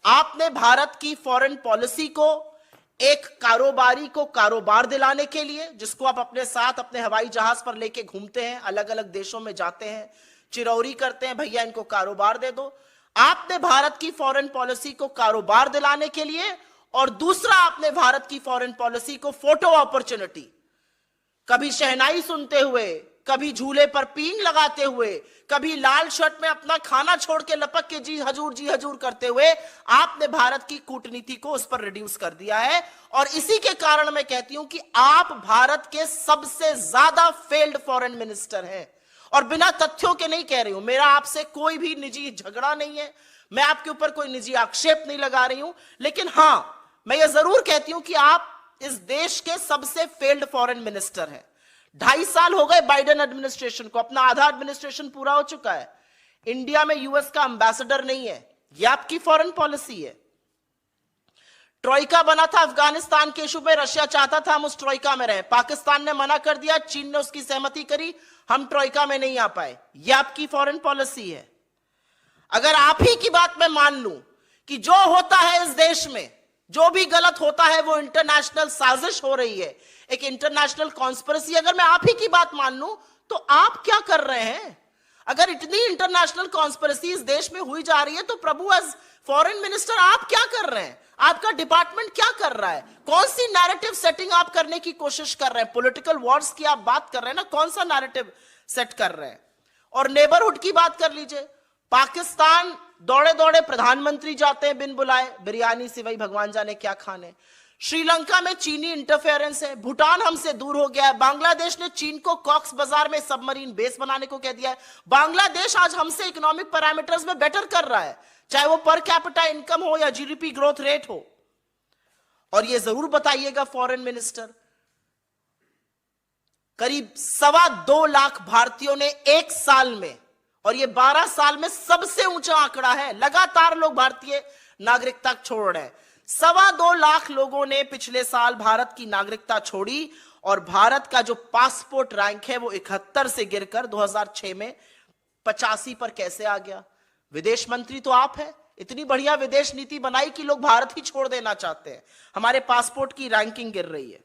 आपने भारत की foreign policy को एक कारोबारी को कारोबार दिलाने के लिए, जिसको आप अपने साथ अपने हवाई जहाज पर लेके घूमते हैं, अलग अलग देशों में जाते हैं, चिरौरी करते हैं, भैया इनको कारोबार दे दो। आपने भारत की फॉरेन पॉलिसी को कारोबार दिलाने के लिए, और दूसरा आपने भारत की फॉरेन पॉलिसी को फोटो अपॉर्चुनिटी, कभी शहनाई सुनते हुए, कभी झूले पर पींग लगाते हुए, कभी लाल शर्ट में अपना खाना छोड़ के लपक के जी हजूर करते हुए आपने भारत की कूटनीति को उस पर रिड्यूस कर दिया है। और इसी के कारण मैं कहती हूं कि आप भारत के सबसे ज्यादा फेल्ड फॉरेन मिनिस्टर हैं। और बिना तथ्यों के नहीं कह रही हूं, मेरा आपसे कोई भी निजी झगड़ा नहीं है, मैं आपके ऊपर कोई निजी आक्षेप नहीं लगा रही हूं, लेकिन हां मैं यह जरूर कहती हूं कि आप इस देश के सबसे फेल्ड फॉरेन मिनिस्टर हैं। 2.5 साल हो गए बाइडेन एडमिनिस्ट्रेशन को, अपना आधा एडमिनिस्ट्रेशन पूरा हो चुका है। इंडिया में यूएस का एम्बेसडर नहीं है, यह आपकी फॉरेन पॉलिसी है। ट्रोइका बना था अफगानिस्तान के इशू में, रशिया चाहता था हम उस ट्रोइका में रहें, पाकिस्तान ने मना कर दिया, चीन ने उसकी सहमति करी, हम ट्रोइका में नहीं आ पाए। यह आपकी फॉरेन पॉलिसी है। अगर आप ही की बात मैं मान लूं कि जो होता है इस देश में, जो भी गलत होता है वो इंटरनेशनल साजिश हो रही है, एक इंटरनेशनल कॉन्स्पिरेसी, अगर मैं आप ही की बात मान लूं तो आप क्या कर रहे हैं? अगर इतनी इंटरनेशनल कॉन्स्पिरेसी इस देश में हुई जा रही है तो प्रभु एज फॉरेन मिनिस्टर आप क्या कर रहे हैं? आपका डिपार्टमेंट क्या कर रहा है? कौन सी नैरेटिव सेटिंग आप करने की कोशिश कर रहे हैं? पॉलिटिकल वॉर्स की आप बात कर रहे हैं ना, कौन सा नैरेटिव सेट कर रहे हैं? और नेबरहुड की बात कर लीजिए, पाकिस्तान दौड़े दौड़े प्रधानमंत्री जाते हैं बिन बुलाए, बिरयानी सिवाई भगवान जाने क्या खाने। श्रीलंका में चीनी इंटरफेरेंस है, भूटान हमसे दूर हो गया है, बांग्लादेश ने चीन को कॉक्स बाजार में सबमरीन बेस बनाने को कह दिया है। बांग्लादेश आज हमसे इकोनॉमिक पैरामीटर्स में बेटर कर रहा है, चाहे वो पर कैपिटा इनकम हो या जीडीपी ग्रोथ रेट हो। और ये जरूर बताइएगा फॉरेन मिनिस्टर, करीब 2.25 लाख भारतीयों ने एक साल में, और ये 12 साल में सबसे ऊंचा आंकड़ा है, लगातार लोग भारतीय नागरिकता छोड़ रहे हैं। 2.25 लाख लोगों ने पिछले साल भारत की नागरिकता छोड़ी, और भारत का जो पासपोर्ट रैंक है वो 71 से गिरकर 2006 में 85 पर कैसे आ गया? विदेश मंत्री तो आप हैं, इतनी बढ़िया विदेश नीति बनाई कि लोग भारत ही छोड़ देना चाहते हैं, हमारे पासपोर्ट की रैंकिंग गिर रही है।